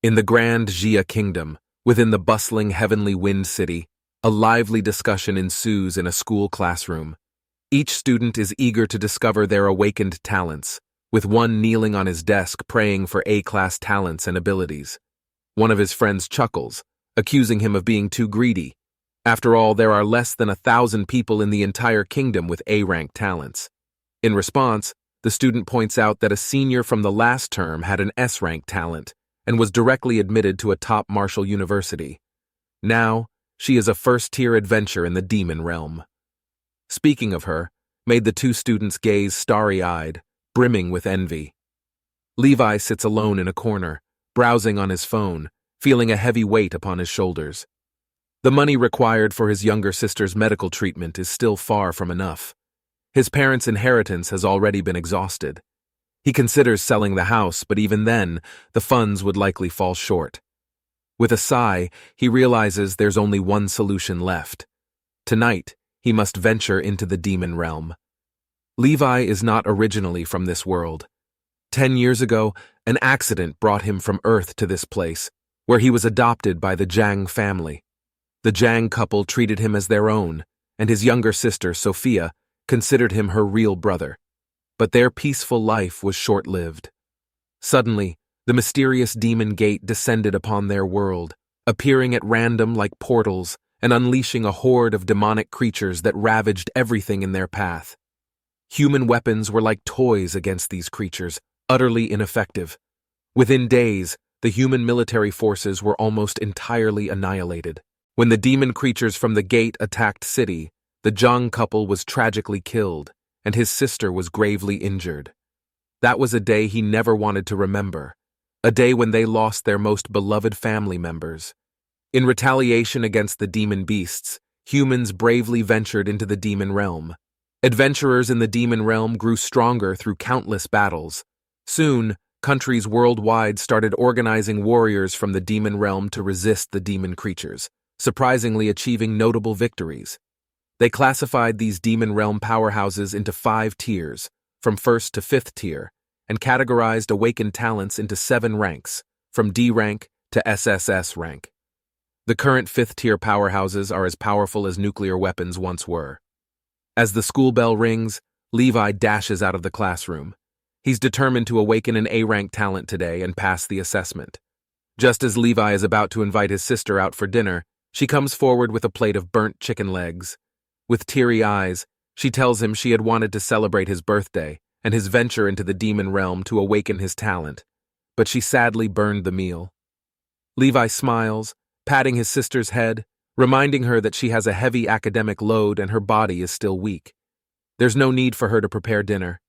In the grand Jia kingdom, within the bustling heavenly wind city, a lively discussion ensues in a school classroom. Each student is eager to discover their awakened talents, with one kneeling on his desk praying for A-class talents and abilities. One of his friends chuckles, accusing him of being too greedy. After all, there are less than 1,000 people in the entire kingdom with A-rank talents. In response, the student points out that a senior from the last term had an S-rank talent and was directly admitted to a top martial university. Now, she is a first-tier adventurer in the demon realm. Speaking of her, made the two students gaze starry-eyed, brimming with envy. Levi sits alone in a corner, browsing on his phone, feeling a heavy weight upon his shoulders. The money required for his younger sister's medical treatment is still far from enough. His parents' inheritance has already been exhausted. He considers selling the house, but even then, the funds would likely fall short. With a sigh, he realizes there's only one solution left. Tonight, he must venture into the demon realm. Levi is not originally from this world. 10 years ago, an accident brought him from Earth to this place, where he was adopted by the Jiang family. The Jiang couple treated him as their own, and his younger sister, Sophia, considered him her real brother. But their peaceful life was short-lived. Suddenly, the mysterious demon gate descended upon their world, appearing at random like portals and unleashing a horde of demonic creatures that ravaged everything in their path. Human weapons were like toys against these creatures, utterly ineffective. Within days, the human military forces were almost entirely annihilated. When the demon creatures from the gate attacked city, the Jiang couple was tragically killed, and his sister was gravely injured. That was a day he never wanted to remember, a day when they lost their most beloved family members. In retaliation against the demon beasts, humans bravely ventured into the demon realm. Adventurers in the demon realm grew stronger through countless battles. Soon, countries worldwide started organizing warriors from the demon realm to resist the demon creatures, surprisingly achieving notable victories. They classified these demon realm powerhouses into 5 tiers, from 1st to 5th tier, and categorized awakened talents into 7 ranks, from D rank to SSS rank. The current 5th tier powerhouses are as powerful as nuclear weapons once were. As the school bell rings, Levi dashes out of the classroom. He's determined to awaken an A-rank talent today and pass the assessment. Just as Levi is about to invite his sister out for dinner, she comes forward with a plate of burnt chicken legs. With teary eyes, she tells him she had wanted to celebrate his birthday and his venture into the demon realm to awaken his talent, but she sadly burned the meal. Levi smiles, patting his sister's head, reminding her that she has a heavy academic load and her body is still weak. There's no need for her to prepare dinner.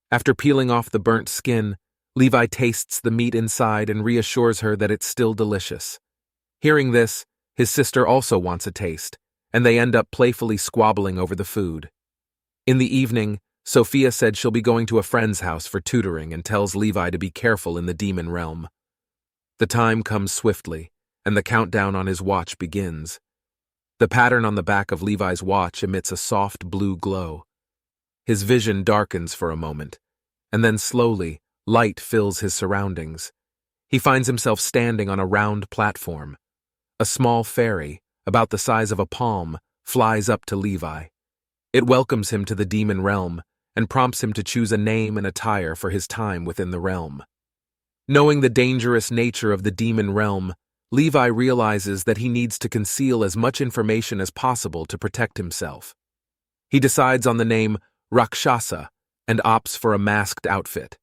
After peeling off the burnt skin, Levi tastes the meat inside and reassures her that it's still delicious. Hearing this, his sister also wants a taste, and they end up playfully squabbling over the food. In the evening, Sophia said she'll be going to a friend's house for tutoring and tells Levi to be careful in the demon realm. The time comes swiftly, and the countdown on his watch begins. The pattern on the back of Levi's watch emits a soft blue glow. His vision darkens for a moment, and then slowly, light fills his surroundings. He finds himself standing on a round platform. A small fairy, about the size of a palm, flies up to Levi. It welcomes him to the demon realm and prompts him to choose a name and attire for his time within the realm. Knowing the dangerous nature of the demon realm, Levi realizes that he needs to conceal as much information as possible to protect himself. He decides on the name Rakshasa and opts for a masked outfit.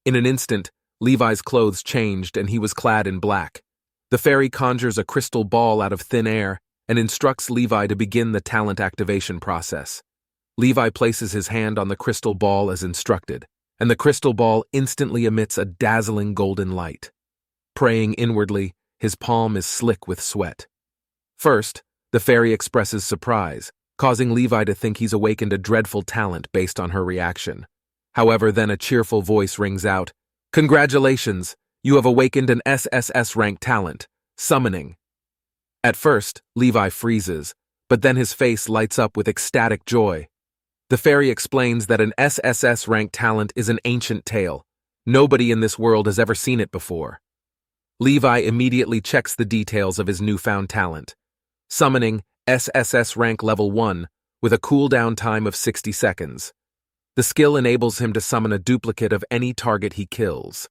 In an instant, Levi's clothes changed and he was clad in black. The fairy conjures a crystal ball out of thin air and instructs Levi to begin the talent activation process. Levi places his hand on the crystal ball as instructed, and the crystal ball instantly emits a dazzling golden light. Praying inwardly, his palm is slick with sweat. First, the fairy expresses surprise, causing Levi to think he's awakened a dreadful talent based on her reaction. However, then a cheerful voice rings out, "Congratulations! You have awakened an SSS-Rank talent, Summoning." At first, Levi freezes, but then his face lights up with ecstatic joy. The fairy explains that an SSS-Rank talent is an ancient tale. Nobody in this world has ever seen it before. Levi immediately checks the details of his newfound talent. Summoning SSS-Rank Level 1 with a cooldown time of 60 seconds. The skill enables him to summon a duplicate of any target he kills.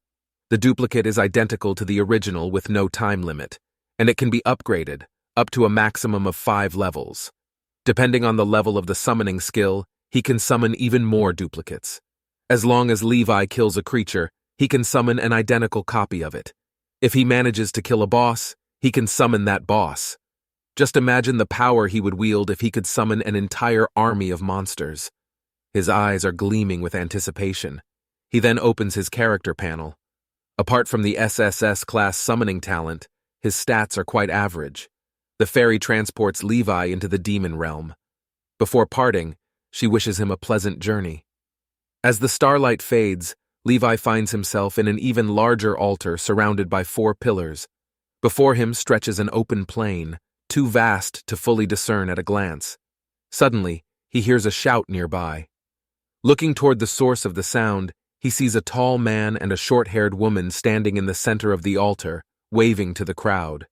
The duplicate is identical to the original with no time limit, and it can be upgraded, up to a maximum of 5 levels. Depending on the level of the summoning skill, he can summon even more duplicates. As long as Levi kills a creature, he can summon an identical copy of it. If he manages to kill a boss, he can summon that boss. Just imagine the power he would wield if he could summon an entire army of monsters. His eyes are gleaming with anticipation. He then opens his character panel. Apart from the SSS class summoning talent, his stats are quite average. The fairy transports Levi into the demon realm. Before parting, she wishes him a pleasant journey. As the starlight fades, Levi finds himself in an even larger altar surrounded by 4 pillars. Before him stretches an open plain, too vast to fully discern at a glance. Suddenly, he hears a shout nearby. Looking toward the source of the sound, he sees a tall man and a short-haired woman standing in the center of the altar, waving to the crowd.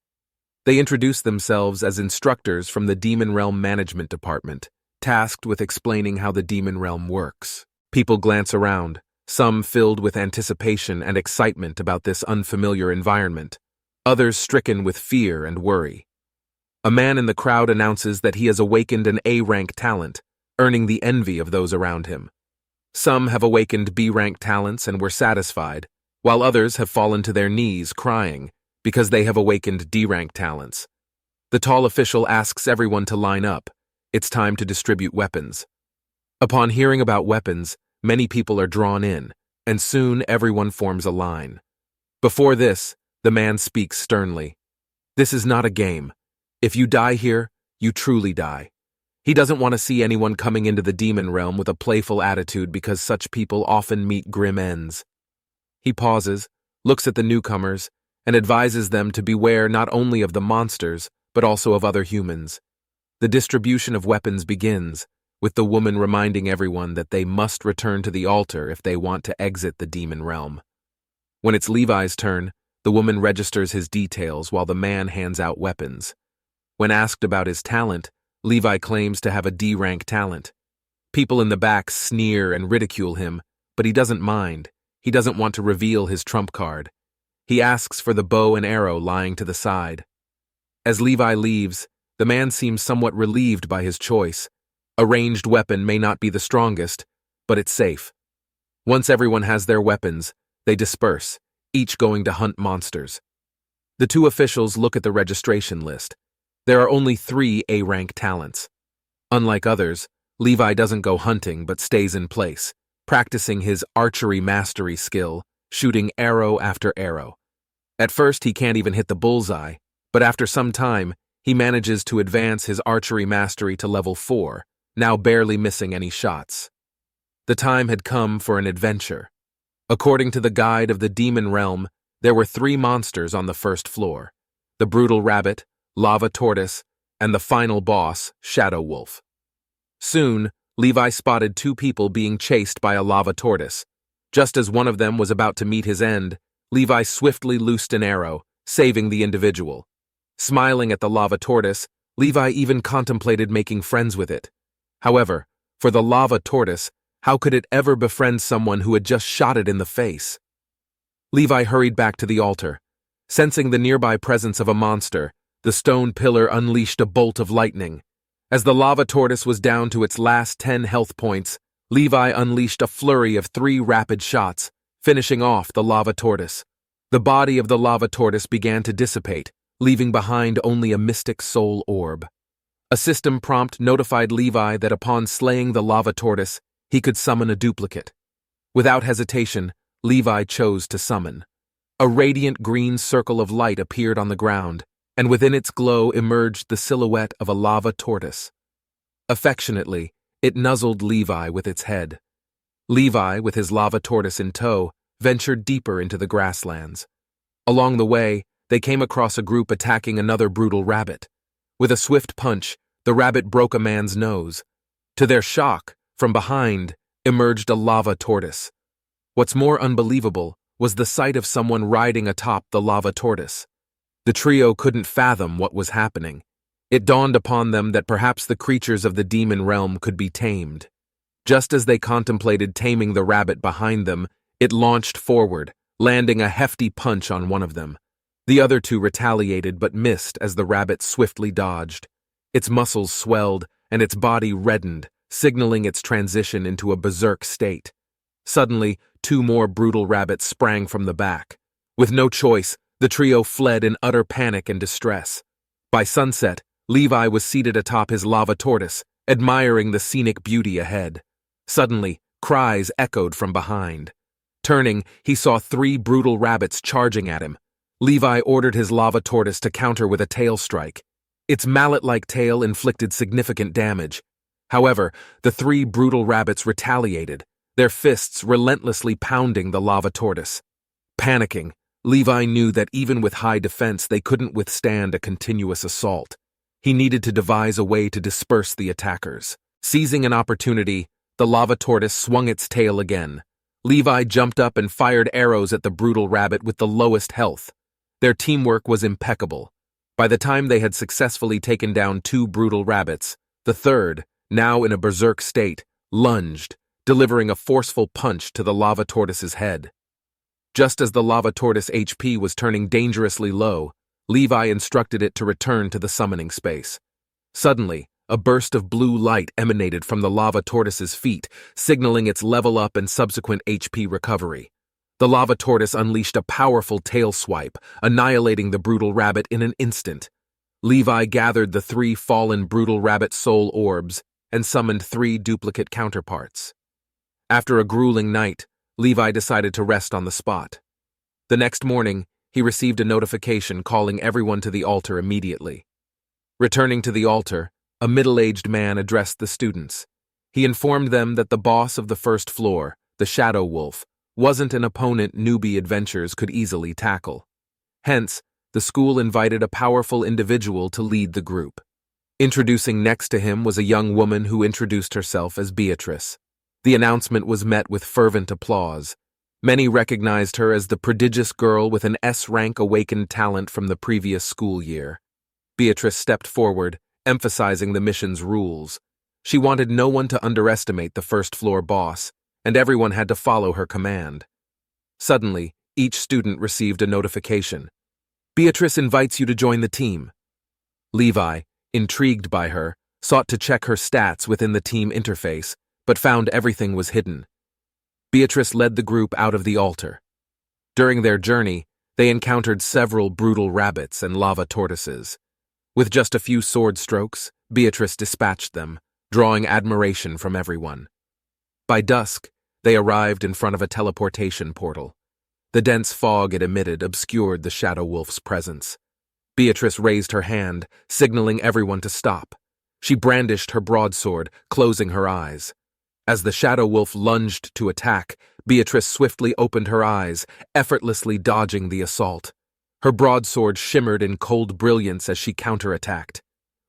They introduce themselves as instructors from the Demon Realm Management Department, tasked with explaining how the Demon Realm works. People glance around, some filled with anticipation and excitement about this unfamiliar environment, others stricken with fear and worry. A man in the crowd announces that he has awakened an A-rank talent, earning the envy of those around him. Some have awakened B-rank talents and were satisfied, while others have fallen to their knees crying because they have awakened D-rank talents. The tall official asks everyone to line up. It's time to distribute weapons. Upon hearing about weapons, many people are drawn in, and soon everyone forms a line. Before this, the man speaks sternly. This is not a game. If you die here, you truly die. He doesn't want to see anyone coming into the demon realm with a playful attitude because such people often meet grim ends. He pauses, looks at the newcomers, and advises them to beware not only of the monsters, but also of other humans. The distribution of weapons begins, with the woman reminding everyone that they must return to the altar if they want to exit the demon realm. When it's Levi's turn, the woman registers his details while the man hands out weapons. When asked about his talent, Levi claims to have a D-rank talent. People in the back sneer and ridicule him, but he doesn't mind. He doesn't want to reveal his trump card. He asks for the bow and arrow lying to the side. As Levi leaves, the man seems somewhat relieved by his choice. A ranged weapon may not be the strongest, but it's safe. Once everyone has their weapons, they disperse, each going to hunt monsters. The 2 officials look at the registration list. There are only 3 A-rank talents. Unlike others, Levi doesn't go hunting but stays in place, practicing his archery mastery skill, shooting arrow after arrow. At first he can't even hit the bullseye, but after some time, he manages to advance his archery mastery to level 4, now barely missing any shots. The time had come for an adventure. According to the guide of the demon realm, there were 3 monsters on the first floor: the brutal rabbit, lava tortoise, and the final boss, Shadow Wolf. Soon, Levi spotted 2 people being chased by a lava tortoise. Just as one of them was about to meet his end, Levi swiftly loosed an arrow, saving the individual. Smiling at the lava tortoise, Levi even contemplated making friends with it. However, for the lava tortoise, how could it ever befriend someone who had just shot it in the face? Levi hurried back to the altar. Sensing the nearby presence of a monster, the stone pillar unleashed a bolt of lightning. As the lava tortoise was down to its last 10 health points, Levi unleashed a flurry of 3 rapid shots, finishing off the lava tortoise. The body of the lava tortoise began to dissipate, leaving behind only a mystic soul orb. A system prompt notified Levi that upon slaying the lava tortoise, he could summon a duplicate. Without hesitation, Levi chose to summon. A radiant green circle of light appeared on the ground, and within its glow emerged the silhouette of a lava tortoise. Affectionately, it nuzzled Levi with its head. Levi, with his lava tortoise in tow, ventured deeper into the grasslands. Along the way, they came across a group attacking another brutal rabbit. With a swift punch, the rabbit broke a man's nose. To their shock, from behind, emerged a lava tortoise. What's more unbelievable was the sight of someone riding atop the lava tortoise. The trio couldn't fathom what was happening. It dawned upon them that perhaps the creatures of the demon realm could be tamed. Just as they contemplated taming the rabbit behind them, it launched forward, landing a hefty punch on one of them. The other two retaliated but missed as the rabbit swiftly dodged. Its muscles swelled and its body reddened, signaling its transition into a berserk state. Suddenly, two more brutal rabbits sprang from the back. With no choice, the trio fled in utter panic and distress. By sunset, Levi was seated atop his lava tortoise, admiring the scenic beauty ahead. Suddenly, cries echoed from behind. Turning, he saw three brutal rabbits charging at him. Levi ordered his lava tortoise to counter with a tail strike. Its mallet-like tail inflicted significant damage. However, the three brutal rabbits retaliated, their fists relentlessly pounding the lava tortoise. Panicking, Levi knew that even with high defense they couldn't withstand a continuous assault. He needed to devise a way to disperse the attackers. Seizing an opportunity, the lava tortoise swung its tail again. Levi jumped up and fired arrows at the brutal rabbit with the lowest health. Their teamwork was impeccable. By the time they had successfully taken down two brutal rabbits, the third, now in a berserk state, lunged, delivering a forceful punch to the lava tortoise's head. Just as the lava tortoise HP was turning dangerously low, Levi instructed it to return to the summoning space. Suddenly, a burst of blue light emanated from the lava tortoise's feet, signaling its level up and subsequent HP recovery. The lava tortoise unleashed a powerful tail swipe, annihilating the brutal rabbit in an instant. Levi gathered the three fallen brutal rabbit soul orbs and summoned three duplicate counterparts. After a grueling night, Levi decided to rest on the spot. The next morning, he received a notification calling everyone to the altar immediately. Returning to the altar, a middle-aged man addressed the students. He informed them that the boss of the first floor, the Shadow Wolf, wasn't an opponent newbie adventurers could easily tackle. Hence, the school invited a powerful individual to lead the group. Introducing next to him was a young woman who introduced herself as Beatrice. The announcement was met with fervent applause. Many recognized her as the prodigious girl with an S-rank awakened talent from the previous school year. Beatrice stepped forward, emphasizing the mission's rules. She wanted no one to underestimate the first-floor boss, and everyone had to follow her command. Suddenly, each student received a notification. Beatrice invites you to join the team. Levi, intrigued by her, sought to check her stats within the team interface, but found everything was hidden. Beatrice led the group out of the altar. During their journey, they encountered several brutal rabbits and lava tortoises. With just a few sword strokes, Beatrice dispatched them, drawing admiration from everyone. By dusk, they arrived in front of a teleportation portal. The dense fog it emitted obscured the Shadow Wolf's presence. Beatrice raised her hand, signaling everyone to stop. She brandished her broadsword, closing her eyes. As the Shadow Wolf lunged to attack, Beatrice swiftly opened her eyes, effortlessly dodging the assault. Her broadsword shimmered in cold brilliance as she counterattacked.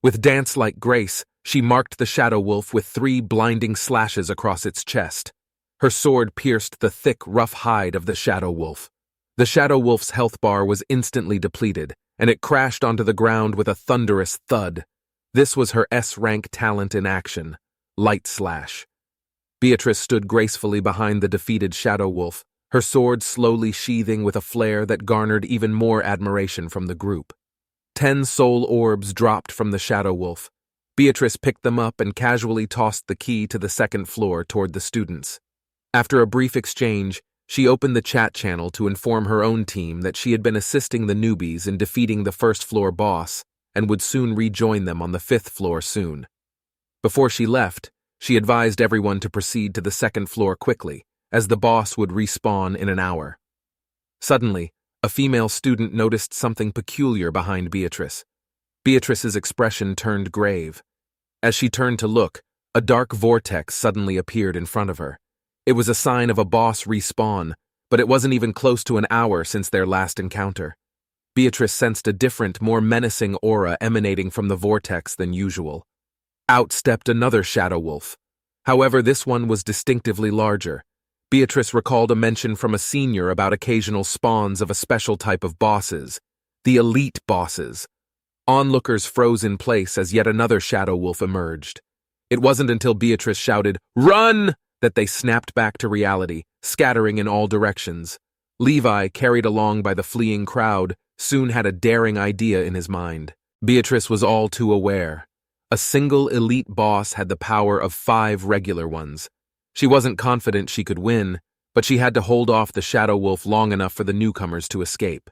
With dance-like grace, she marked the Shadow Wolf with 3 blinding slashes across its chest. Her sword pierced the thick, rough hide of the Shadow Wolf. The Shadow Wolf's health bar was instantly depleted, and it crashed onto the ground with a thunderous thud. This was her S-rank talent in action, Light Slash. Beatrice stood gracefully behind the defeated Shadow Wolf, her sword slowly sheathing with a flare that garnered even more admiration from the group. 10 soul orbs dropped from the Shadow Wolf. Beatrice picked them up and casually tossed the key to the second floor toward the students. After a brief exchange, she opened the chat channel to inform her own team that she had been assisting the newbies in defeating the first-floor boss and would soon rejoin them on the 5th floor soon. Before she left, she advised everyone to proceed to the 2nd floor quickly, as the boss would respawn in an hour. Suddenly, a female student noticed something peculiar behind Beatrice. Beatrice's expression turned grave. As she turned to look, a dark vortex suddenly appeared in front of her. It was a sign of a boss respawn, but it wasn't even close to an hour since their last encounter. Beatrice sensed a different, more menacing aura emanating from the vortex than usual. Out stepped another Shadow Wolf. However, this one was distinctively larger. Beatrice recalled a mention from a senior about occasional spawns of a special type of bosses, the elite bosses. Onlookers froze in place as yet another shadow wolf emerged. It wasn't until Beatrice shouted, "Run!" that they snapped back to reality, scattering in all directions. Levi, carried along by the fleeing crowd, soon had a daring idea in his mind. Beatrice was all too aware. A single elite boss had the power of 5 regular ones. She wasn't confident she could win, but she had to hold off the shadow wolf long enough for the newcomers to escape.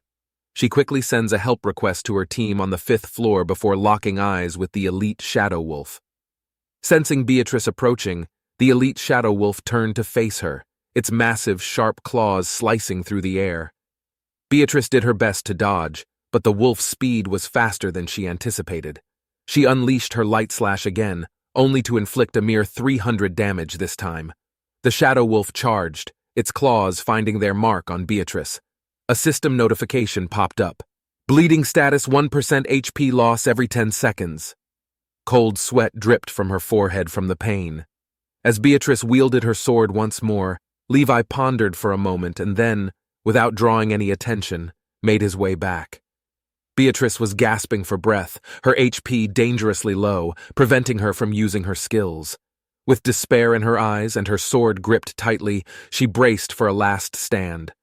She quickly sends a help request to her team on the 5th floor before locking eyes with the elite shadow wolf. Sensing Beatrice approaching, the elite shadow wolf turned to face her, its massive, sharp claws slicing through the air. Beatrice did her best to dodge, but the wolf's speed was faster than she anticipated. She unleashed her light slash again, only to inflict a mere 300 damage this time. The shadow wolf charged, its claws finding their mark on Beatrice. A system notification popped up. Bleeding status 1% HP loss every 10 seconds. Cold sweat dripped from her forehead from the pain. As Beatrice wielded her sword once more, Levi pondered for a moment and then, without drawing any attention, made his way back. Beatrice was gasping for breath, her HP dangerously low, preventing her from using her skills. With despair in her eyes and her sword gripped tightly, she braced for a last stand.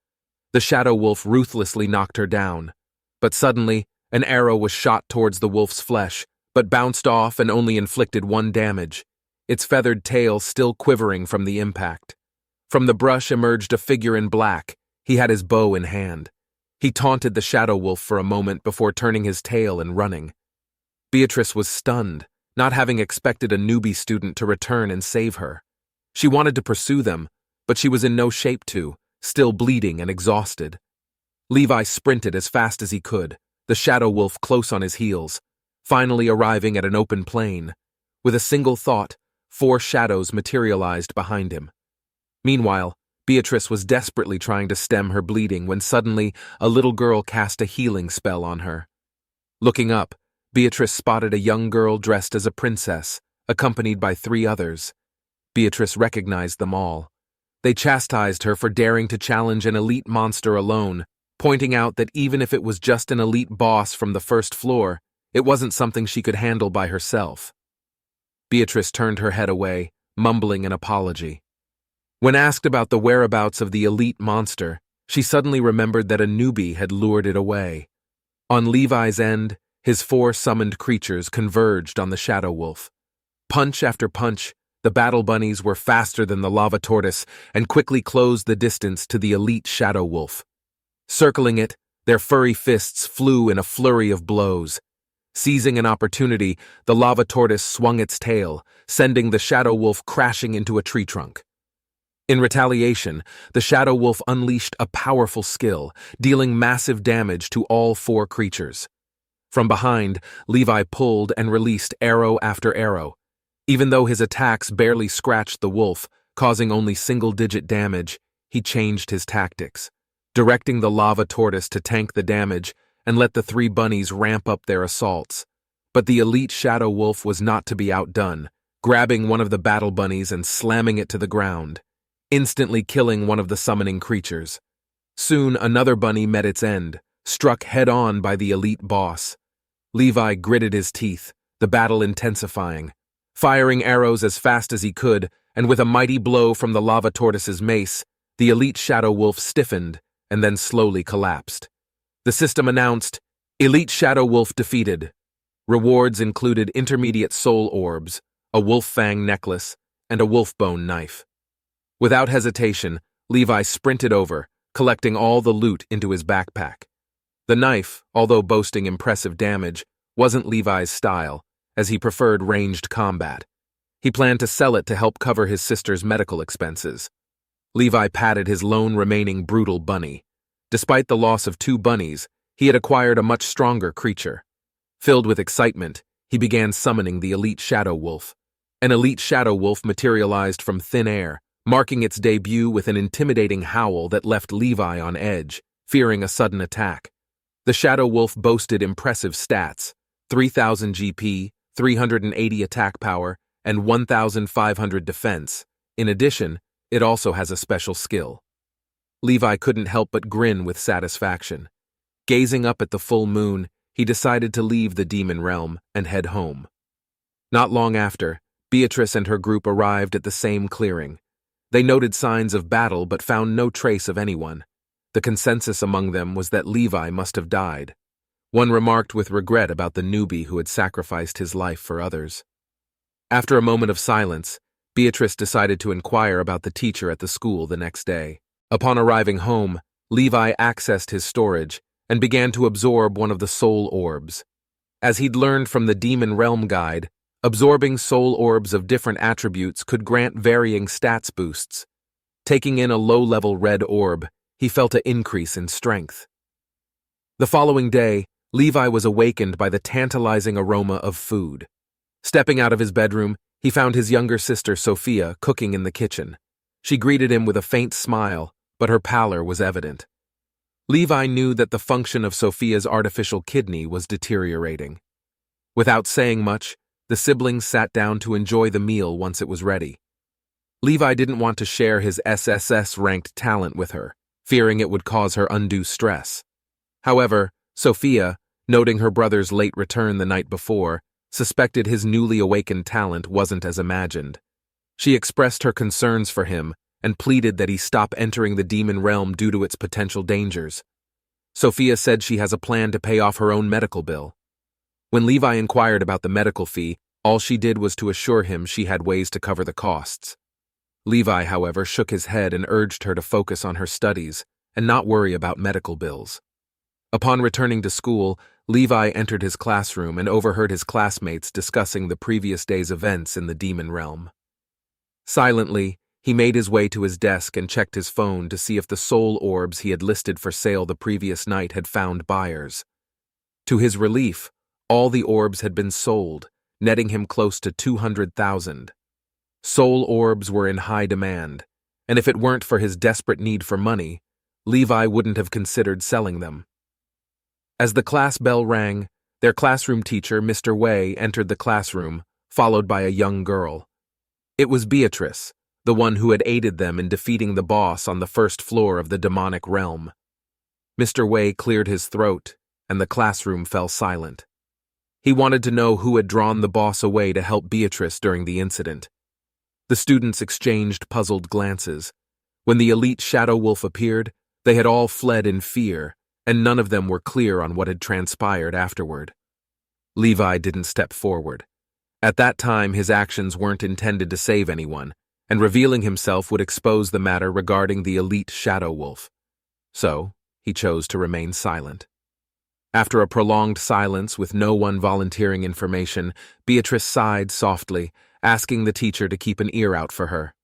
The shadow wolf ruthlessly knocked her down. But suddenly, an arrow was shot towards the wolf's flesh, but bounced off and only inflicted 1 damage, its feathered tail still quivering from the impact. From the brush emerged a figure in black. He had his bow in hand. He taunted the shadow wolf for a moment before turning his tail and running. Beatrice was stunned, not having expected a newbie student to return and save her. She wanted to pursue them, but she was in no shape to, still bleeding and exhausted. Levi sprinted as fast as he could, the shadow wolf close on his heels, finally arriving at an open plain. With a single thought, 4 shadows materialized behind him. Meanwhile, Beatrice was desperately trying to stem her bleeding when suddenly a little girl cast a healing spell on her. Looking up, Beatrice spotted a young girl dressed as a princess, accompanied by 3 others. Beatrice recognized them all. They chastised her for daring to challenge an elite monster alone, pointing out that even if it was just an elite boss from the 1st floor, it wasn't something she could handle by herself. Beatrice turned her head away, mumbling an apology. When asked about the whereabouts of the elite monster, she suddenly remembered that a newbie had lured it away. On Levi's end, his 4 summoned creatures converged on the shadow wolf. Punch after punch, the battle bunnies were faster than the lava tortoise and quickly closed the distance to the elite shadow wolf. Circling it, their furry fists flew in a flurry of blows. Seizing an opportunity, the lava tortoise swung its tail, sending the shadow wolf crashing into a tree trunk. In retaliation, the shadow wolf unleashed a powerful skill, dealing massive damage to all 4 creatures. From behind, Levi pulled and released arrow after arrow. Even though his attacks barely scratched the wolf, causing only single-digit damage, he changed his tactics, directing the lava tortoise to tank the damage and let the 3 bunnies ramp up their assaults. But the elite shadow wolf was not to be outdone, grabbing one of the battle bunnies and slamming it to the ground, instantly killing one of the summoning creatures. Soon another bunny met its end, struck head-on by the elite boss. Levi gritted his teeth, the battle intensifying. Firing arrows as fast as he could, and with a mighty blow from the lava tortoise's mace, the elite shadow wolf stiffened and then slowly collapsed. The system announced, "Elite shadow wolf defeated." Rewards included intermediate soul orbs, a wolf fang necklace, and a wolf bone knife. Without hesitation, Levi sprinted over, collecting all the loot into his backpack. The knife, although boasting impressive damage, wasn't Levi's style, as he preferred ranged combat. He planned to sell it to help cover his sister's medical expenses. Levi patted his lone remaining brutal bunny. Despite the loss of 2 bunnies, he had acquired a much stronger creature. Filled with excitement, he began summoning the elite shadow wolf. An elite shadow wolf materialized from thin air, marking its debut with an intimidating howl that left Levi on edge, fearing a sudden attack. The shadow wolf boasted impressive stats: 3,000 GP, 380 attack power, and 1,500 defense. In addition, It also has a special skill. Levi couldn't help but grin with satisfaction. Gazing up at the full moon, he decided to leave the demon realm and head home. Not long after, Beatrice and her group arrived at the same clearing. They noted signs of battle but found no trace of anyone. The consensus among them was that Levi must have died. One remarked with regret about the newbie who had sacrificed his life for others. After a moment of silence, Beatrice decided to inquire about the teacher at the school the next day. Upon arriving home, Levi accessed his storage and began to absorb one of the soul orbs. As he'd learned from the Demon Realm Guide, absorbing soul orbs of different attributes could grant varying stats boosts. Taking in a low-level red orb, he felt an increase in strength. The following day, Levi was awakened by the tantalizing aroma of food. Stepping out of his bedroom, he found his younger sister Sophia cooking in the kitchen. She greeted him with a faint smile, but her pallor was evident. Levi knew that the function of Sophia's artificial kidney was deteriorating. Without saying much, the siblings sat down to enjoy the meal once it was ready. Levi didn't want to share his SSS-ranked talent with her, fearing it would cause her undue stress. However, Sophia, noting her brother's late return the night before, suspected his newly awakened talent wasn't as imagined. She expressed her concerns for him and pleaded that he stop entering the demon realm due to its potential dangers. Sophia said she has a plan to pay off her own medical bill. When Levi inquired about the medical fee, all she did was to assure him she had ways to cover the costs. Levi, however, shook his head and urged her to focus on her studies and not worry about medical bills. Upon returning to school, Levi entered his classroom and overheard his classmates discussing the previous day's events in the demon realm. Silently, he made his way to his desk and checked his phone to see if the soul orbs he had listed for sale the previous night had found buyers. To his relief, all the orbs had been sold, netting him close to 200,000. Soul orbs were in high demand, and if it weren't for his desperate need for money, Levi wouldn't have considered selling them. As the class bell rang, their classroom teacher, Mr. Wei, entered the classroom, followed by a young girl. It was Beatrice, the one who had aided them in defeating the boss on the first floor of the demonic realm. Mr. Wei cleared his throat, and the classroom fell silent. He wanted to know who had drawn the boss away to help Beatrice during the incident. The students exchanged puzzled glances. When the elite Shadow Wolf appeared, they had all fled in fear, and none of them were clear on what had transpired afterward. Levi didn't step forward. At that time, his actions weren't intended to save anyone, and revealing himself would expose the matter regarding the elite Shadow Wolf. So, he chose to remain silent. After a prolonged silence with no one volunteering information, Beatrice sighed softly, asking the teacher to keep an ear out for her.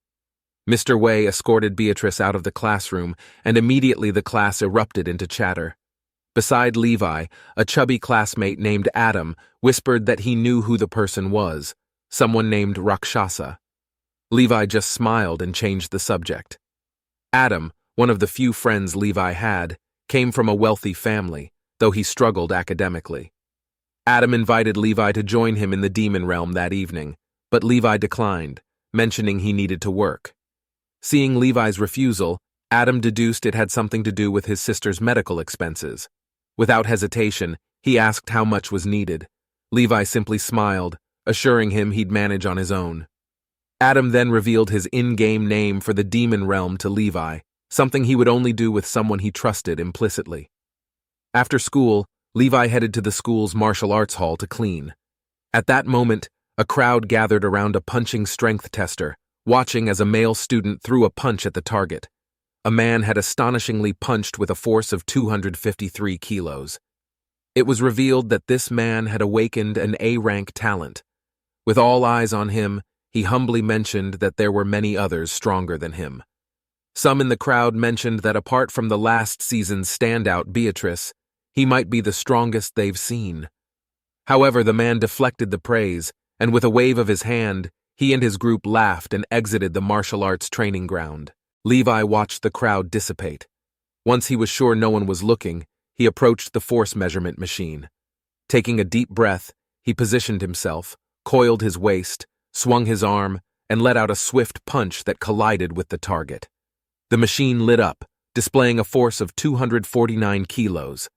Mr. Wei escorted Beatrice out of the classroom, and immediately the class erupted into chatter. Beside Levi, a chubby classmate named Adam whispered that he knew who the person was, someone named Rakshasa. Levi just smiled and changed the subject. Adam, one of the few friends Levi had, came from a wealthy family, though he struggled academically. Adam invited Levi to join him in the demon realm that evening, but Levi declined, mentioning he needed to work. Seeing Levi's refusal, Adam deduced it had something to do with his sister's medical expenses. Without hesitation, he asked how much was needed. Levi simply smiled, assuring him he'd manage on his own. Adam then revealed his in-game name for the demon realm to Levi, something he would only do with someone he trusted implicitly. After school, Levi headed to the school's martial arts hall to clean. At that moment, a crowd gathered around a punching strength tester, watching as a male student threw a punch at the target. A man had astonishingly punched with a force of 253 kilos. It was revealed that this man had awakened an A-rank talent. With all eyes on him, he humbly mentioned that there were many others stronger than him. Some in the crowd mentioned that apart from the last season's standout Beatrice, he might be the strongest they've seen. However, the man deflected the praise, and with a wave of his hand, he and his group laughed and exited the martial arts training ground. Levi watched the crowd dissipate. Once he was sure no one was looking, he approached the force measurement machine. Taking a deep breath, he positioned himself, coiled his waist, swung his arm, and let out a swift punch that collided with the target. The machine lit up, displaying a force of 249 kilos.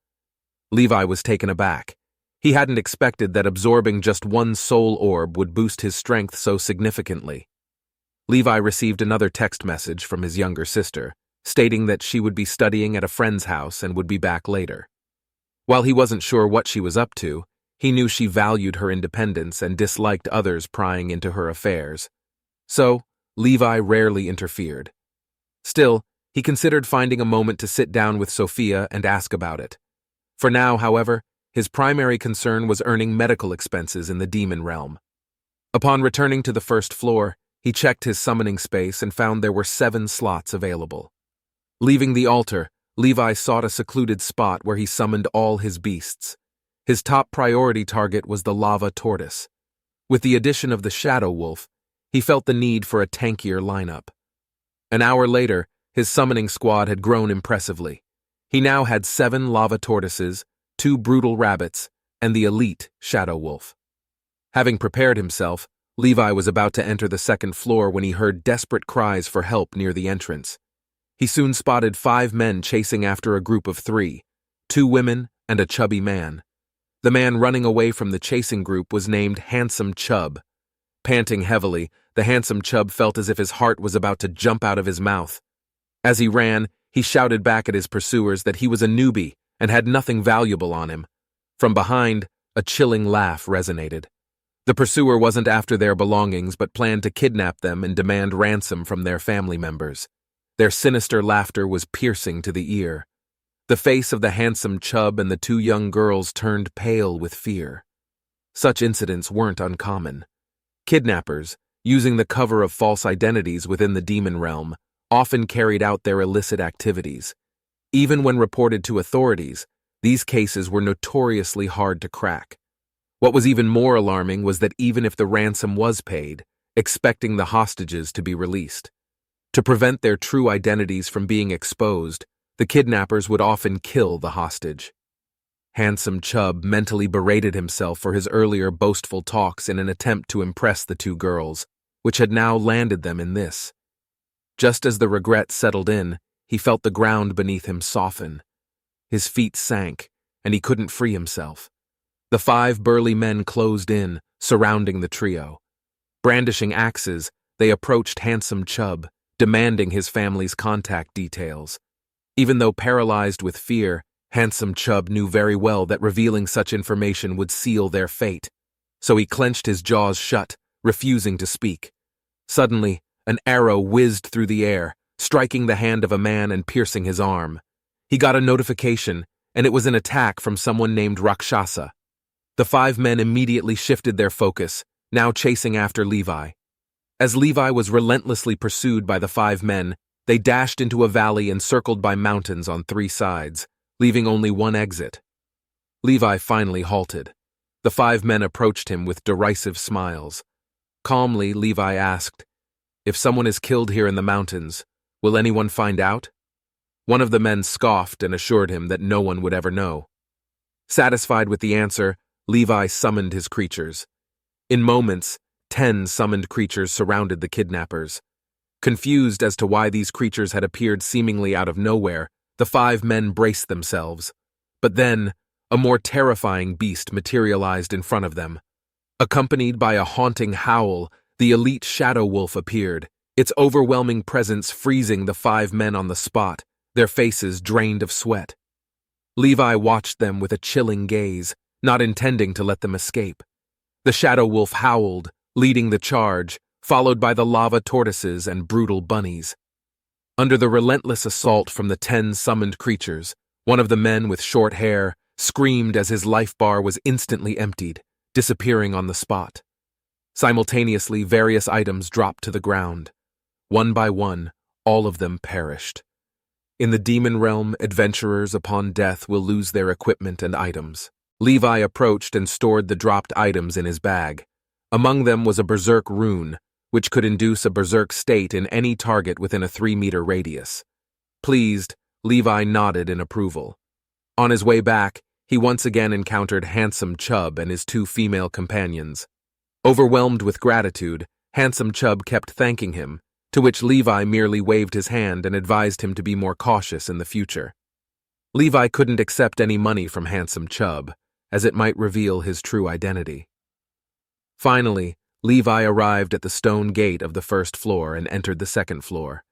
Levi was taken aback. He hadn't expected that absorbing just one soul orb would boost his strength so significantly. Levi received another text message from his younger sister, stating that she would be studying at a friend's house and would be back later. While he wasn't sure what she was up to, he knew she valued her independence and disliked others prying into her affairs. So, Levi rarely interfered. Still, he considered finding a moment to sit down with Sophia and ask about it. For now, however, his primary concern was earning medical expenses in the demon realm. Upon returning to the first floor, he checked his summoning space and found there were 7 slots available. Leaving the altar, Levi sought a secluded spot where he summoned all his beasts. His top priority target was the lava tortoise. With the addition of the shadow wolf, he felt the need for a tankier lineup. An hour later, his summoning squad had grown impressively. He now had 7 lava tortoises, 2 brutal rabbits, and the elite shadow wolf. Having prepared himself, Levi was about to enter the second floor when he heard desperate cries for help near the entrance. He soon spotted 5 men chasing after a group of 3, 2 women and a chubby man. The man running away from the chasing group was named Handsome Chub. Panting heavily, the handsome Chub felt as if his heart was about to jump out of his mouth. As he ran, he shouted back at his pursuers that he was a newbie and had nothing valuable on him. From behind, a chilling laugh resonated. The pursuer wasn't after their belongings but planned to kidnap them and demand ransom from their family members. Their sinister laughter was piercing to the ear. The face of the handsome Chub and the 2 young girls turned pale with fear. Such incidents weren't uncommon. Kidnappers, using the cover of false identities within the demon realm, often carried out their illicit activities. Even when reported to authorities, these cases were notoriously hard to crack. What was even more alarming was that even if the ransom was paid, expecting the hostages to be released. To prevent their true identities from being exposed, the kidnappers would often kill the hostage. Handsome Chub mentally berated himself for his earlier boastful talks in an attempt to impress the 2 girls, which had now landed them in this. Just as the regret settled in, he felt the ground beneath him soften. His feet sank, and he couldn't free himself. The 5 burly men closed in, surrounding the trio. Brandishing axes, they approached Handsome Chub, demanding his family's contact details. Even though paralyzed with fear, Handsome Chub knew very well that revealing such information would seal their fate. So he clenched his jaws shut, refusing to speak. Suddenly, an arrow whizzed through the air, striking the hand of a man and piercing his arm. He got a notification, and it was an attack from someone named Rakshasa. The 5 men immediately shifted their focus, now chasing after Levi. As Levi was relentlessly pursued by the 5 men, they dashed into a valley encircled by mountains on 3 sides, leaving only one exit. Levi finally halted. The 5 men approached him with derisive smiles. Calmly, Levi asked, "If someone is killed here in the mountains, will anyone find out?" One of the men scoffed and assured him that no one would ever know. Satisfied with the answer, Levi summoned his creatures. In moments, 10 summoned creatures surrounded the kidnappers. Confused as to why these creatures had appeared seemingly out of nowhere, the 5 men braced themselves. But then, a more terrifying beast materialized in front of them. Accompanied by a haunting howl, the elite shadow wolf appeared, its overwhelming presence freezing the 5 men on the spot, their faces drained of sweat. Levi watched them with a chilling gaze, not intending to let them escape. The shadow wolf howled, leading the charge, followed by the lava tortoises and brutal bunnies. Under the relentless assault from the 10 summoned creatures, one of the men with short hair screamed as his life bar was instantly emptied, disappearing on the spot. Simultaneously, various items dropped to the ground. One by one, all of them perished. In the demon realm, adventurers upon death will lose their equipment and items. Levi approached and stored the dropped items in his bag. Among them was a berserk rune, which could induce a berserk state in any target within a 3-meter radius. Pleased, Levi nodded in approval. On his way back, he once again encountered Handsome Chub and his 2 female companions. Overwhelmed with gratitude, Handsome Chub kept thanking him, to which Levi merely waved his hand and advised him to be more cautious in the future. Levi couldn't accept any money from Handsome Chub, as it might reveal his true identity. Finally, Levi arrived at the stone gate of the first floor and entered the second floor.